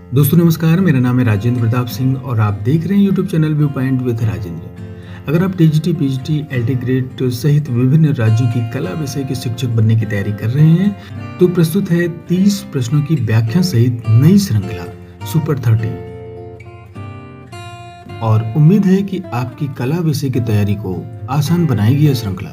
दोस्तों नमस्कार, मेरा नाम है राजेंद्र प्रताप सिंह और आप देख रहे हैं YouTube channel view point with Rajendra. अगर आप टीजीटी, पीजीटी, एलटी ग्रेड सहित विभिन्न राज्यों की कला विषय के शिक्षक बनने की तैयारी कर रहे हैं तो प्रस्तुत है 30 प्रश्नों की व्याख्या सहित नई श्रृंखला सुपर 30। और उम्मीद है कि आपकी कला विषय की तैयारी को आसान बनाएगी यह श्रृंखला।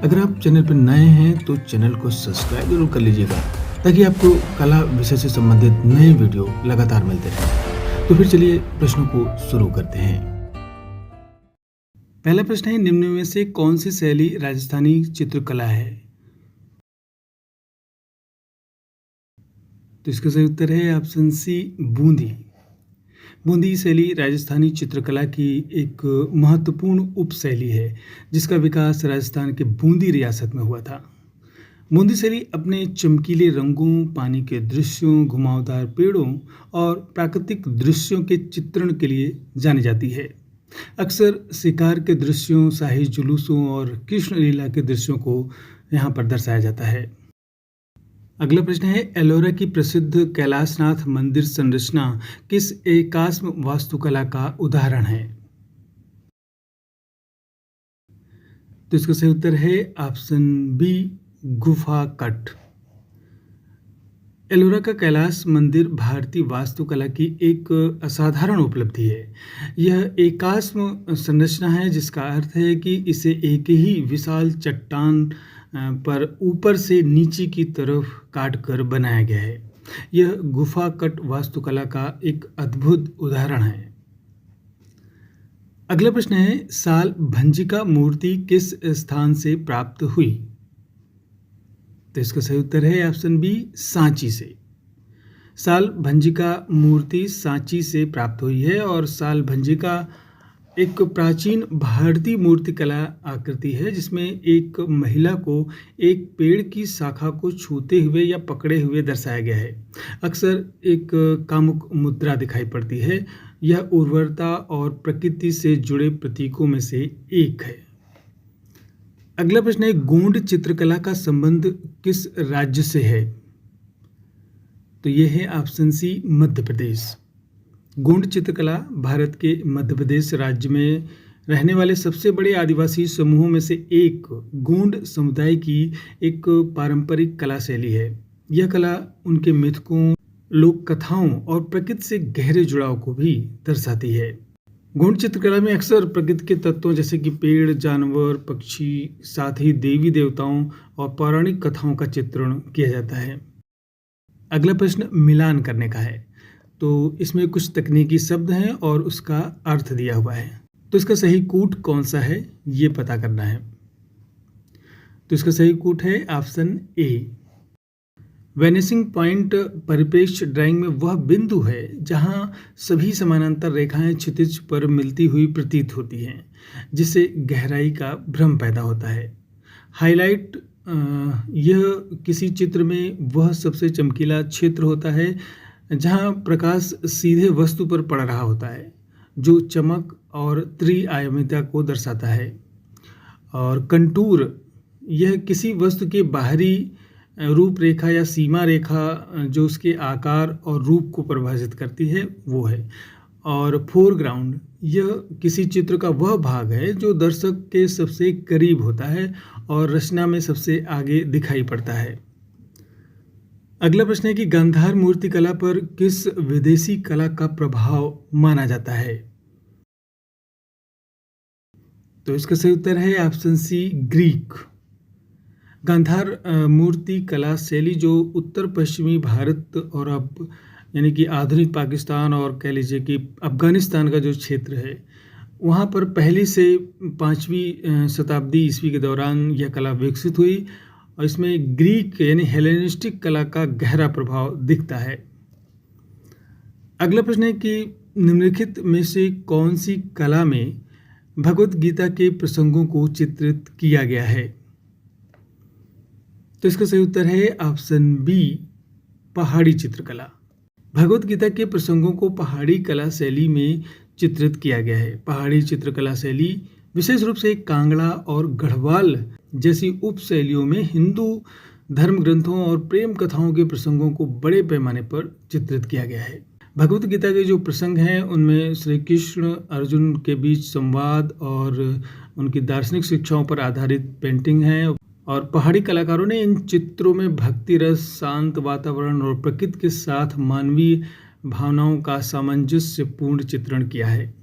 अगर आप चैनल पर नए हैं तो चैनल को सब्सक्राइब जरूर कर लीजिएगा ताकि आपको कला विषय से संबंधित नए वीडियो लगातार मिलते रहें। तो फिर चलिए प्रश्नों को शुरू करते हैं। पहला प्रश्न है, निम्न में से कौन सी शैली राजस्थानी चित्रकला है? तो इसका सही उत्तर है ऑप्शन सी, बूंदी। बूंदी शैली राजस्थानी चित्रकला की एक महत्वपूर्ण उपशैली है जिसका विकास राजस्थान के बूंदी रियासत में हुआ था। बूंदी शैली अपने चमकीले रंगों, पानी के दृश्यों, घुमावदार पेड़ों और प्राकृतिक दृश्यों के चित्रण के लिए जानी जाती है। अक्सर शिकार के दृश्यों, शाही जुलूसों और कृष्ण लीला के दृश्यों को यहाँ पर दर्शाया जाता है। अगला प्रश्न है, एलोरा की प्रसिद्ध कैलाशनाथ मंदिर संरचना किस एकाश्म वास्तुकला का उदाहरण है? तो इसका सही उत्तर है ऑप्शन बी, गुफा कट। एलोरा का कैलाश मंदिर भारतीय वास्तुकला की एक असाधारण उपलब्धि है। यह एकाश्म संरचना है जिसका अर्थ है कि इसे एक ही विशाल चट्टान पर ऊपर से नीचे की तरफ काटकर बनाया गया है। यह गुफा कट वास्तुकला का एक अद्भुत उदाहरण है। अगला प्रश्न है, साल भंजिका मूर्ति किस स्थान से प्राप्त हुई? तो इसका सही उत्तर है ऑप्शन बी, सांची से। साल भंजिका मूर्ति सांची से प्राप्त हुई है और साल भंजिका एक प्राचीन भारतीय मूर्तिकला आकृति है जिसमें एक महिला को एक पेड़ की शाखा को छूते हुए या पकड़े हुए दर्शाया गया है। अक्सर एक कामुक मुद्रा दिखाई पड़ती है। यह उर्वरता और प्रकृति से जुड़े प्रतीकों में से एक है। अगला प्रश्न है, गोंड चित्रकला का संबंध किस राज्य से है? तो यह है ऑप्शन सी, मध्य प्रदेश। गोंड चित्रकला भारत के मध्य प्रदेश राज्य में रहने वाले सबसे बड़े आदिवासी समूहों में से एक गोंड समुदाय की एक पारंपरिक कला शैली है। यह कला उनके मिथकों, लोक कथाओं और प्रकृति से गहरे जुड़ाव को भी दर्शाती है। गोंड चित्रकला में अक्सर प्रकृति के तत्वों जैसे कि पेड़, जानवर, पक्षी, साथ ही देवी देवताओं और पौराणिक कथाओं का चित्रण किया जाता है। अगला प्रश्न मिलान करने का है। तो इसमें कुछ तकनीकी शब्द हैं और उसका अर्थ दिया हुआ है। तो इसका सही कूट कौन सा है ये पता करना है। तो इसका सही कूट है ऑप्शन ए। वेनिसिंग पॉइंट परिप्रेक्ष्य ड्राइंग में वह बिंदु है जहां सभी समानांतर रेखाएं क्षितिज पर मिलती हुई प्रतीत होती हैं, जिससे गहराई का भ्रम पैदा होता है। हाइलाइट यह किसी चित्र में वह सबसे चमकीला क्षेत्र होता है जहां प्रकाश सीधे वस्तु पर पड़ रहा होता है, जो चमक और त्रिआयामिता को दर्शाता है। और कंटूर यह किसी वस्तु के बाहरी रूपरेखा या सीमा रेखा जो उसके आकार और रूप को परिभाषित करती है वो है। और फोरग्राउंड यह किसी चित्र का वह भाग है जो दर्शक के सबसे करीब होता है और रचना में सबसे आगे दिखाई पड़ता है। अगला प्रश्न है कि गांधार मूर्तिकला पर किस विदेशी कला का प्रभाव माना जाता है? तो इसका सही उत्तर है ऑप्शन सी, ग्रीक। गांधार मूर्ति कला शैली जो उत्तर पश्चिमी भारत और अब यानी कि आधुनिक पाकिस्तान और कह लीजिए कि अफगानिस्तान का जो क्षेत्र है वहाँ पर पहली से 5वीं शताब्दी ईस्वी के दौरान यह कला विकसित हुई और इसमें ग्रीक यानी हेलेनिस्टिक कला का गहरा प्रभाव दिखता है। अगला प्रश्न है कि निम्नलिखित में से कौन सी कला में भगवत गीता के प्रसंगों को चित्रित किया गया है? तो इसका सही उत्तर है ऑप्शन बी, पहाड़ी चित्रकला। भगवत गीता के प्रसंगों को पहाड़ी कला शैली में चित्रित किया गया है। पहाड़ी चित्रकला शैली विशेष रूप से कांगड़ा और गढ़वाल जैसी उपशैलियों में हिंदू धर्म ग्रंथों और प्रेम कथाओं के प्रसंगों को बड़े पैमाने पर चित्रित किया गया है। भगवत गीता के जो प्रसंग हैं उनमें श्री कृष्ण अर्जुन के बीच संवाद और उनकी दार्शनिक शिक्षाओं पर आधारित पेंटिंग है। और पहाड़ी कलाकारों ने इन चित्रों में भक्ति रस, शांत वातावरण और प्रकृति के साथ मानवीय भावनाओं का सामंजस्यपूर्ण चित्रण किया है।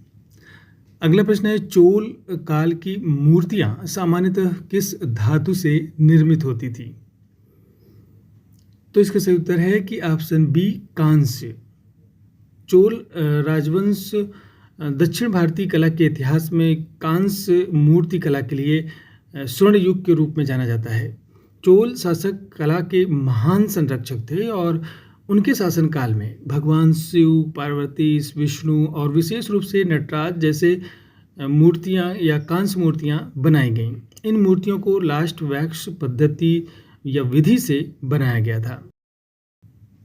अगला प्रश्न है, चोल काल की मूर्तियां सामान्यतः किस धातु से निर्मित होती थी? तो इसका सही उत्तर है कि ऑप्शन बी, कांस्य। चोल राजवंश दक्षिण भारतीय कला के इतिहास में कांस्य मूर्ति कला के लिए स्वर्ण युग के रूप में जाना जाता है। चोल शासक कला के महान संरक्षक थे और उनके शासनकाल में भगवान शिव, पार्वती, विष्णु और विशेष रूप से नटराज जैसे मूर्तियां या कांस्य मूर्तियां बनाई गईं। इन मूर्तियों को लास्ट वैक्स पद्धति या विधि से बनाया गया था।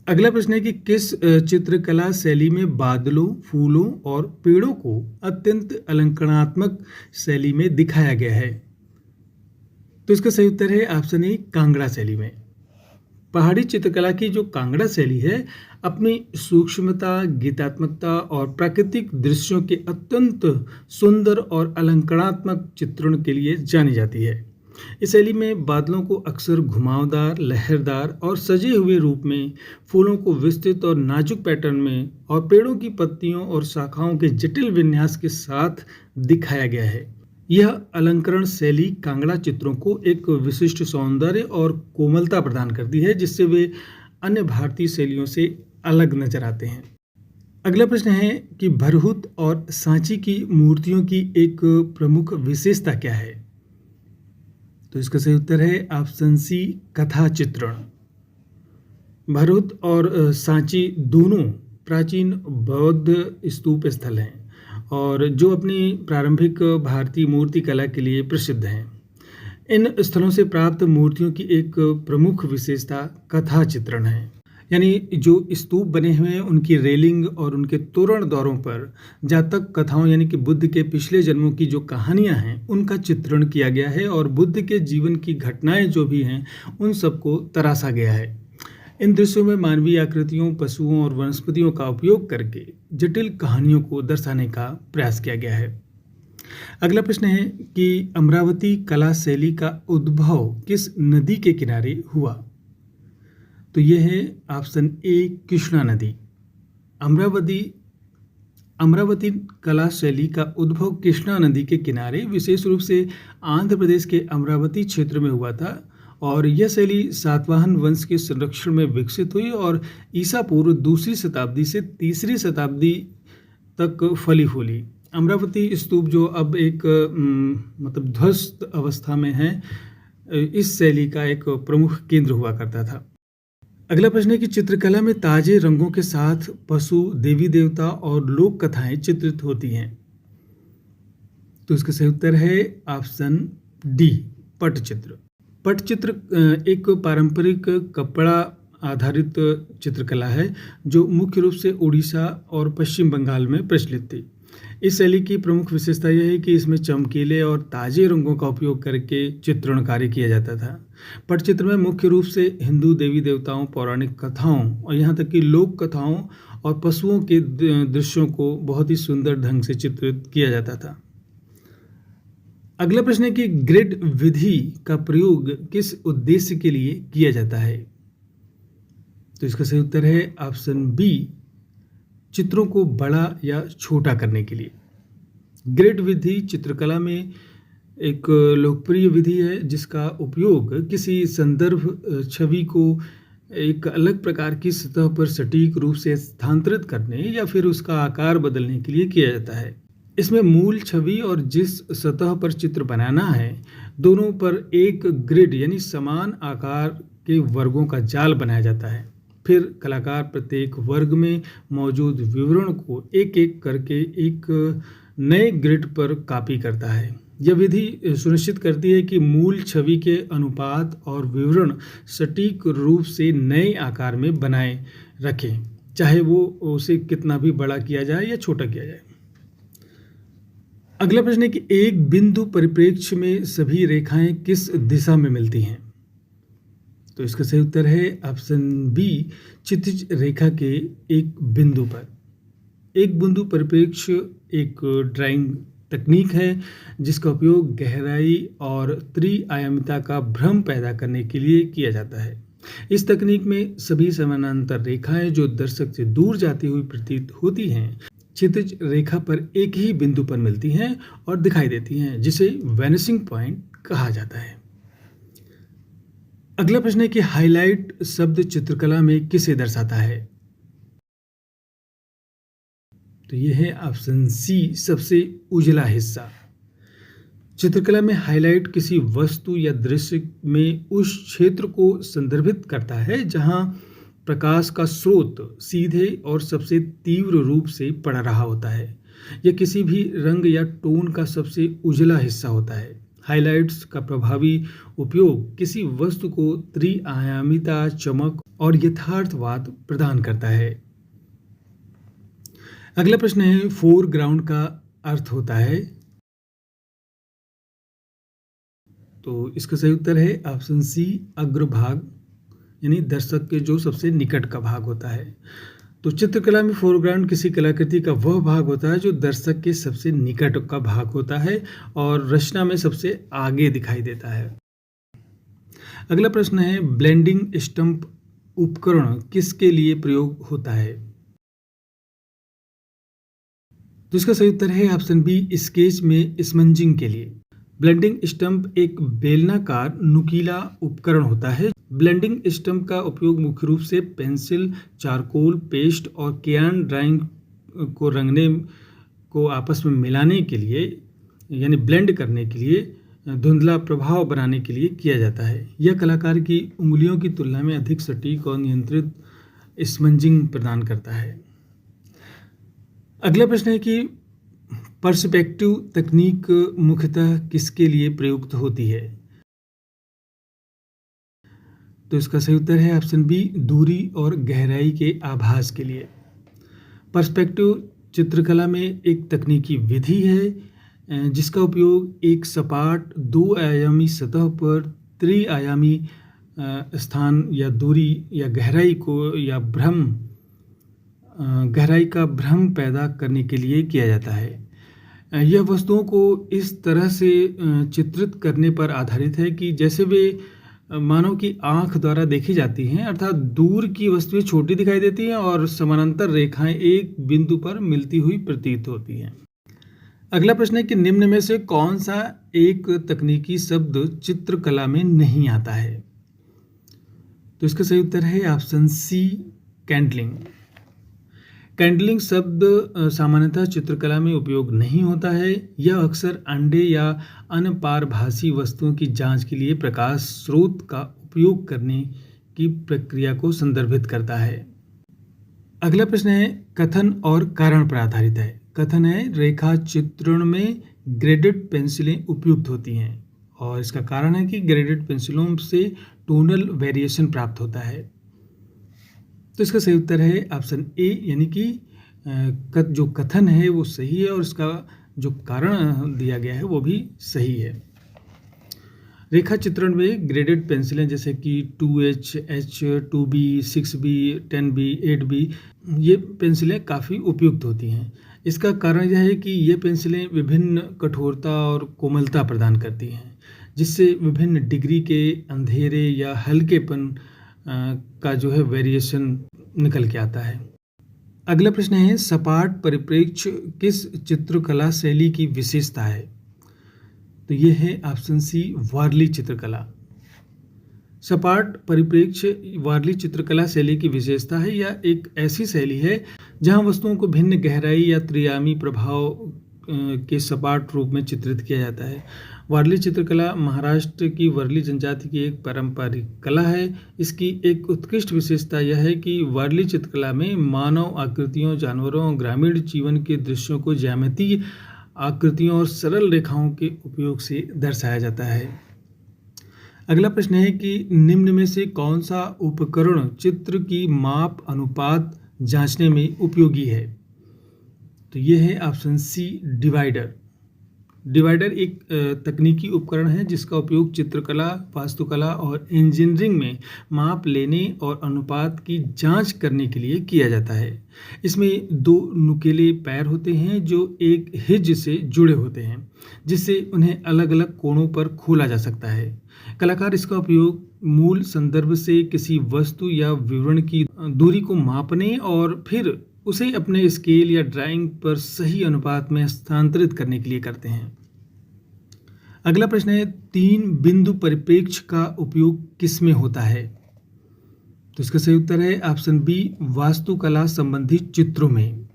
अगला प्रश्न है कि किस चित्रकला शैली में बादलों, फूलों और पेड़ों को अत्यंत अलंकरणात्मक शैली में दिखाया गया है? तो इसका सही उत्तर है ऑप्शन ए, कांगड़ा शैली में। पहाड़ी चित्रकला की जो कांगड़ा शैली है अपनी सूक्ष्मता, गीतात्मकता और प्राकृतिक दृश्यों के अत्यंत सुंदर और अलंकरणात्मक चित्रण के लिए जानी जाती है। इस शैली में बादलों को अक्सर घुमावदार, लहरदार और सजे हुए रूप में, फूलों को विस्तृत और नाजुक पैटर्न में और पेड़ों की पत्तियों और शाखाओं के जटिल विन्यास के साथ दिखाया गया है। यह अलंकरण शैली कांगड़ा चित्रों को एक विशिष्ट सौंदर्य और कोमलता प्रदान करती है, जिससे वे अन्य भारतीय शैलियों से अलग नजर आते हैं। अगला प्रश्न है कि भरहुत और सांची की मूर्तियों की एक प्रमुख विशेषता क्या है? तो इसका सही उत्तर है ऑप्शन सी, कथा चित्रण। भरहुत और सांची दोनों प्राचीन बौद्ध स्तूप स्थल हैं और जो अपनी प्रारंभिक भारतीय मूर्ति कला के लिए प्रसिद्ध हैं। इन स्थलों से प्राप्त मूर्तियों की एक प्रमुख विशेषता कथा चित्रण है, यानी जो स्तूप बने हुए हैं उनकी रेलिंग और उनके तोरण द्वारों पर जातक कथाओं यानी कि बुद्ध के पिछले जन्मों की जो कहानियां हैं उनका चित्रण किया गया है और बुद्ध के जीवन की घटनाएं जो भी हैं उन सबको तराशा गया है। इन दृश्यों में मानवीय आकृतियों, पशुओं और वनस्पतियों का उपयोग करके जटिल कहानियों को दर्शाने का प्रयास किया गया है। अगला प्रश्न है कि अमरावती कला शैली का उद्भव किस नदी के किनारे हुआ? तो यह है ऑप्शन ए, कृष्णा नदी। अमरावती कला शैली का उद्भव कृष्णा नदी के किनारे विशेष रूप से आंध्र प्रदेश के अमरावती क्षेत्र में हुआ था और यह शैली सातवाहन वंश के संरक्षण में विकसित हुई और ईसा पूर्व 2री शताब्दी से 3री शताब्दी तक फली फूली। अमरावती स्तूप जो अब एक मतलब ध्वस्त अवस्था में है, इस शैली का एक प्रमुख केंद्र हुआ करता था। अगला प्रश्न है कि चित्रकला में ताजे रंगों के साथ पशु, देवी देवता और लोक कथाएं चित्रित होती हैं। तो इसका सही उत्तर है ऑप्शन डी, पटचित्र। पटचित्र एक पारंपरिक कपड़ा आधारित चित्रकला है जो मुख्य रूप से उड़ीसा और पश्चिम बंगाल में प्रचलित थी। इस शैली की प्रमुख विशेषता यह है कि इसमें चमकीले और ताजे रंगों का उपयोग करके चित्रण कार्य किया जाता था। पटचित्र में मुख्य रूप से हिंदू देवी देवताओं, पौराणिक कथाओं और यहाँ तक कि लोक कथाओं और पशुओं के दृश्यों को बहुत ही सुंदर ढंग से चित्रित किया जाता था। अगला प्रश्न है कि ग्रिड विधि का प्रयोग किस उद्देश्य के लिए किया जाता है? तो इसका सही उत्तर है ऑप्शन बी, चित्रों को बड़ा या छोटा करने के लिए। ग्रिड विधि चित्रकला में एक लोकप्रिय विधि है जिसका उपयोग किसी संदर्भ छवि को एक अलग प्रकार की सतह पर सटीक रूप से स्थानांतरित करने या फिर उसका आकार बदलने के लिए किया जाता है। इसमें मूल छवि और जिस सतह पर चित्र बनाना है दोनों पर एक ग्रिड यानी समान आकार के वर्गों का जाल बनाया जाता है। फिर कलाकार प्रत्येक वर्ग में मौजूद विवरण को एक एक करके एक नए ग्रिड पर कॉपी करता है। यह विधि सुनिश्चित करती है कि मूल छवि के अनुपात और विवरण सटीक रूप से नए आकार में बनाए रखें, चाहे वो उसे कितना भी बड़ा किया जाए या छोटा किया जाए। अगला प्रश्न है कि एक बिंदु परिप्रेक्ष्य में सभी रेखाएं किस दिशा में मिलती हैं? तो इसका सही उत्तर है ऑप्शन बी, क्षितिज रेखा के एक बिंदु पर। एक बिंदु परिप्रेक्ष्य एक ड्राइंग तकनीक है जिसका उपयोग गहराई और त्रिआयामिता का भ्रम पैदा करने के लिए किया जाता है। इस तकनीक में सभी समानांतर रेखाएं जो दर्शक से दूर जाती हुई प्रतीत होती हैं, क्षैतिज रेखा पर एक ही बिंदु पर मिलती हैं और दिखाई देती हैं, जिसे वैनिशिंग पॉइंट कहा जाता है। अगला प्रश्न है कि हाइलाइट शब्द चित्रकला में किसे दर्शाता है? तो यह है ऑप्शन सी, सबसे उजला हिस्सा। चित्रकला में हाइलाइट किसी वस्तु या दृश्य में उस क्षेत्र को संदर्भित करता है जहां प्रकाश का स्रोत सीधे और सबसे तीव्र रूप से पड़ रहा होता है। यह किसी भी रंग या टोन का सबसे उजला हिस्सा होता है। हाइलाइट्स का प्रभावी उपयोग किसी वस्तु को त्रिआयामिता, चमक और यथार्थवाद प्रदान करता है। अगला प्रश्न है, फोरग्राउंड का अर्थ होता है। तो इसका सही उत्तर है ऑप्शन सी, अग्रभाग, यानी दर्शक के जो सबसे निकट का भाग होता है। तो चित्रकला में फोरग्राउंड किसी कलाकृति का वह भाग होता है जो दर्शक के सबसे निकट का भाग होता है और रचना में सबसे आगे दिखाई देता है। अगला प्रश्न है, ब्लेंडिंग स्टंप उपकरण किसके लिए प्रयोग होता है? तो इसका सही उत्तर है ऑप्शन बी, स्केच में स्मंजिंग के लिए। ब्लेंडिंग स्टंप एक बेलनाकार नुकीला उपकरण होता है। ब्लेंडिंग स्टंप का उपयोग मुख्य रूप से पेंसिल, चारकोल, पेस्ट और क्रेयॉन ड्राइंग को रंगने को आपस में मिलाने के लिए, यानी ब्लेंड करने के लिए, धुंधला प्रभाव बनाने के लिए किया जाता है। यह कलाकार की उंगलियों की तुलना में अधिक सटीक और नियंत्रित स्मंजिंग प्रदान करता है। अगला प्रश्न है कि पर्सपेक्टिव तकनीक मुख्यतः किसके लिए प्रयुक्त होती है? तो इसका सही उत्तर है ऑप्शन बी, दूरी और गहराई के आभास के लिए। पर्सपेक्टिव चित्रकला में एक तकनीकी विधि है जिसका उपयोग एक सपाट दो आयामी सतह पर त्रिआयामी स्थान या दूरी या गहराई का भ्रम पैदा करने के लिए किया जाता है। यह वस्तुओं को इस तरह से चित्रित करने पर आधारित है कि जैसे वे मानव की आंख द्वारा देखी जाती हैं, अर्थात दूर की वस्तुएं छोटी दिखाई देती हैं और समानांतर रेखाएं एक बिंदु पर मिलती हुई प्रतीत होती हैं। अगला प्रश्न है कि निम्न में से कौन सा एक तकनीकी शब्द चित्रकला में नहीं आता है? तो इसका सही उत्तर है ऑप्शन सी, कैंडलिंग। कैंडलिंग शब्द सामान्यतः चित्रकला में उपयोग नहीं होता है। यह अक्सर अंडे या अन्य पारभासी वस्तुओं की जांच के लिए प्रकाश स्रोत का उपयोग करने की प्रक्रिया को संदर्भित करता है। अगला प्रश्न है, कथन और कारण पर आधारित है। कथन है, रेखा चित्रण में ग्रेडेड पेंसिलें उपयुक्त होती हैं, और इसका कारण है कि ग्रेडेड पेंसिलों से टोनल वेरिएशन प्राप्त होता है। तो इसका सही उत्तर है ऑप्शन ए, यानी कि जो कथन है वो सही है और इसका जो कारण दिया गया है वो भी सही है। रेखा चित्रण में ग्रेडेड पेंसिलें जैसे कि 2H, H, 2B, 6B, 10B, 8B, ये पेंसिलें काफ़ी उपयुक्त होती हैं। इसका कारण यह है कि ये पेंसिलें विभिन्न कठोरता और कोमलता प्रदान करती हैं, जिससे विभिन्न डिग्री के अंधेरे या हल्केपन का जो है वेरिएशन निकल के आता है। अगला प्रश्न है, सपाट परिप्रेक्ष्य किस चित्रकला शैली की विशेषता है? तो ये है ऑप्शन सी, वारली चित्रकला। सपाट परिप्रेक्ष्य वारली चित्रकला शैली की विशेषता है। यह एक ऐसी शैली है जहां वस्तुओं को भिन्न गहराई या त्रिआयामी प्रभाव के सपाट रूप में चित्रित किया जाता है। वारली चित्रकला महाराष्ट्र की वर्ली जनजाति की एक पारंपरिक कला है। इसकी एक उत्कृष्ट विशेषता यह है कि वारली चित्रकला में मानव आकृतियों, जानवरों और ग्रामीण जीवन के दृश्यों को ज्यामितीय आकृतियों और सरल रेखाओं के उपयोग से दर्शाया जाता है। अगला प्रश्न है कि निम्न में से कौन सा उपकरण चित्र की माप अनुपात जांचने में उपयोगी है? तो ये है ऑप्शन सी, डिवाइडर। डिवाइडर एक तकनीकी उपकरण है जिसका उपयोग चित्रकला, वास्तुकला और इंजीनियरिंग में माप लेने और अनुपात की जांच करने के लिए किया जाता है। इसमें दो नुकीले पैर होते हैं जो एक हिज से जुड़े होते हैं, जिससे उन्हें अलग-अलग कोणों पर खोला जा सकता है। कलाकार इसका उपयोग मूल संदर्भ से किसी वस्तु या विवरण की दूरी को मापने और फिर उसे अपने स्केल या ड्राइंग पर सही अनुपात में स्थानांतरित करने के लिए करते हैं। अगला प्रश्न है, 3 बिंदु परिप्रेक्ष्य का उपयोग किस में होता है? तो इसका सही उत्तर है ऑप्शन बी, वास्तुकला संबंधी चित्रों में।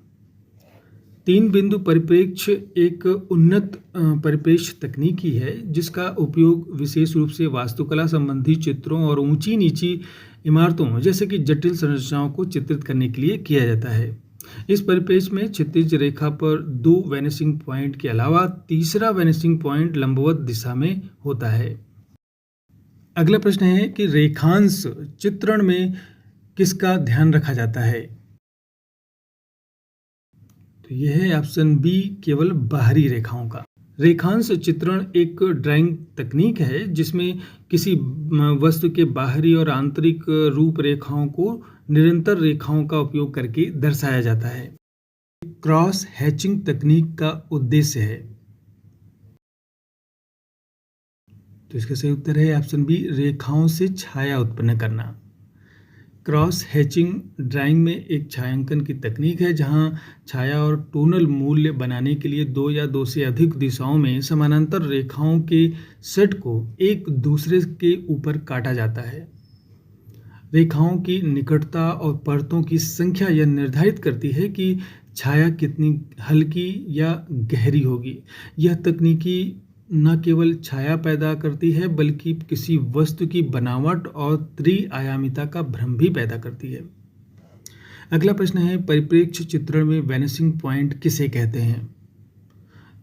3 बिंदु परिप्रेक्ष्य एक उन्नत परिप्रेक्ष्य तकनीकी है जिसका उपयोग विशेष रूप से वास्तुकला संबंधी चित्रों और ऊंची नीची इमारतों जैसे कि जटिल संरचनाओं को चित्रित करने के लिए किया जाता है। इस परिप्रेक्ष्य में क्षैतिज रेखा पर 2 वैनिशिंग पॉइंट के अलावा तीसरा वैनिशिंग पॉइंट लंबवत दिशा में होता है। अगला प्रश्न है कि रेखांश चित्रण में किसका ध्यान रखा जाता है? तो यह है ऑप्शन बी, केवल बाहरी रेखाओं का। रेखांश चित्रण एक ड्राइंग तकनीक है जिसमें किसी वस्तु के बाहरी और आंतरिक रूपरेखाओं को निरंतर रेखाओं का उपयोग करके दर्शाया जाता है। क्रॉस हैचिंग तकनीक का उद्देश्य है। तो इसका सही उत्तर है ऑप्शन बी, रेखाओं से छाया उत्पन्न करना। क्रॉस हैचिंग ड्राइंग में एक छायांकन की तकनीक है जहां छाया और टोनल मूल्य बनाने के लिए 2 या 2 से अधिक दिशाओं में समानांतर रेखाओं के सेट को एक दूसरे के ऊपर काटा जाता है। रेखाओं की निकटता और परतों की संख्या यह निर्धारित करती है कि छाया कितनी हल्की या गहरी होगी। यह तकनीकी न केवल छाया पैदा करती है बल्कि किसी वस्तु की बनावट और त्रिआयामिता का भ्रम भी पैदा करती है। अगला प्रश्न है, परिप्रेक्ष्य चित्रण में वैनिशिंग पॉइंट किसे कहते हैं?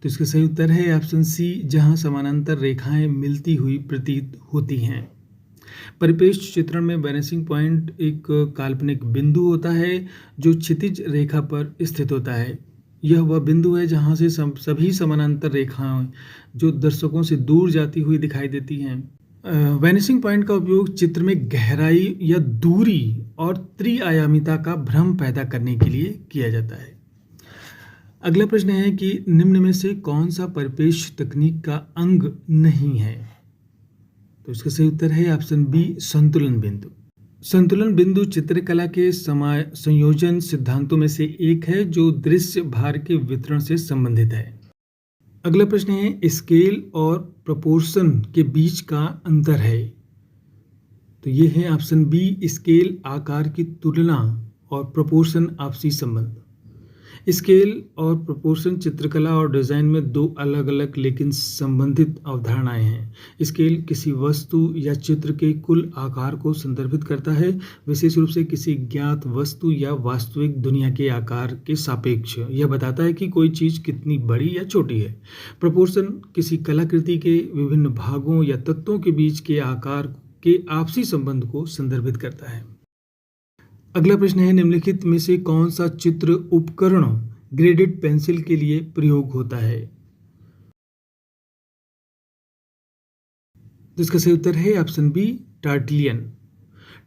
तो इसका सही उत्तर है ऑप्शन सी, जहां समानांतर रेखाएं मिलती हुई प्रतीत होती हैं। परिप्रेक्ष्य चित्रण में वैनिशिंग पॉइंट एक काल्पनिक बिंदु होता है जो क्षैतिज रेखा पर स्थित होता है। यह वह बिंदु है जहां से सभी समानांतर रेखाएं जो दर्शकों से दूर जाती हुई दिखाई देती हैं। वैनिशिंग पॉइंट का उपयोग चित्र में गहराई या दूरी और त्रिआयामिता का भ्रम पैदा करने के लिए किया जाता है। अगला प्रश्न है कि निम्न में से कौन सा परिप्रेक्ष्य तकनीक का अंग नहीं है? तो इसका सही उत्तर है ऑप्शन बी, संतुलन बिंदु। संतुलन बिंदु चित्रकला के संयोजन सिद्धांतों में से एक है जो दृश्य भार के वितरण से संबंधित है। अगला प्रश्न है, स्केल और प्रोपोर्शन के बीच का अंतर है। तो ये है ऑप्शन बी, स्केल आकार की तुलना और प्रोपोर्शन आपसी संबंध। स्केल और प्रोपोर्शन चित्रकला और डिज़ाइन में 2 अलग अलग लेकिन संबंधित अवधारणाएं हैं। स्केल किसी वस्तु या चित्र के कुल आकार को संदर्भित करता है, विशेष रूप से किसी ज्ञात वस्तु या वास्तविक दुनिया के आकार के सापेक्ष। यह बताता है कि कोई चीज़ कितनी बड़ी या छोटी है। प्रोपोर्शन किसी कलाकृति के विभिन्न भागों या तत्वों के बीच के आकार के आपसी संबंध को संदर्भित करता है। अगला प्रश्न है, निम्नलिखित में से कौन सा चित्र उपकरण ग्रेडेड पेंसिल के लिए प्रयोग होता है? तो इसका सही उत्तर है ऑप्शन बी, टार्टलियन।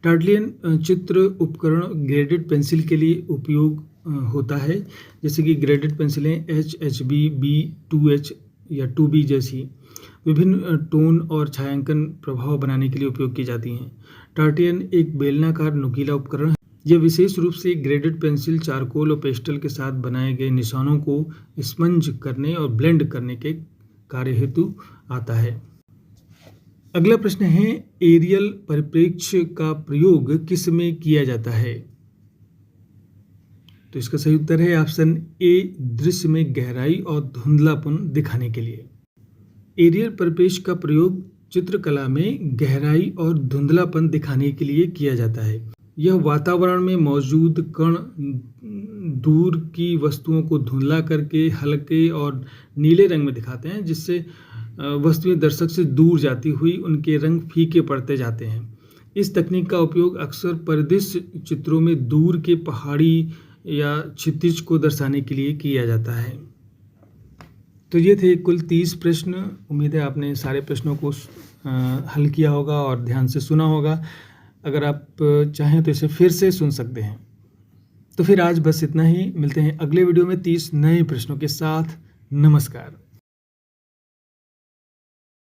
टार्टलियन चित्र उपकरण ग्रेडेड पेंसिल के लिए उपयोग होता है, जैसे कि ग्रेडेड पेंसिलें HB, B2H या 2B जैसी विभिन्न टोन और छायांकन प्रभाव बनाने के लिए उपयोग की जाती हैं। टार्टलियन एक बेलनाकार नुकीला उपकरण है। यह विशेष रूप से ग्रेडेड पेंसिल, चारकोल और पेस्टल के साथ बनाए गए निशानों को स्पंज करने और ब्लेंड करने के कार्य हेतु आता है। अगला प्रश्न है, एरियल परिप्रेक्ष्य का प्रयोग किस में किया जाता है? तो इसका सही उत्तर है ऑप्शन ए, दृश्य में गहराई और धुंधलापन दिखाने के लिए। एरियल परिप्रेक्ष्य का प्रयोग चित्रकला में गहराई और धुंधलापन दिखाने के लिए किया जाता है। यह वातावरण में मौजूद कण दूर की वस्तुओं को धुंधला करके हल्के और नीले रंग में दिखाते हैं, जिससे वस्तुएं दर्शक से दूर जाती हुई उनके रंग फीके पड़ते जाते हैं। इस तकनीक का उपयोग अक्सर परिदृश्य चित्रों में दूर के पहाड़ी या क्षितिज को दर्शाने के लिए किया जाता है। तो ये थे कुल 30 प्रश्न। उम्मीद है आपने सारे प्रश्नों को हल किया होगा और ध्यान से सुना होगा। अगर आप चाहें तो इसे फिर से सुन सकते हैं। तो फिर आज बस इतना ही। मिलते हैं अगले वीडियो में 30 नए प्रश्नों के साथ। नमस्कार।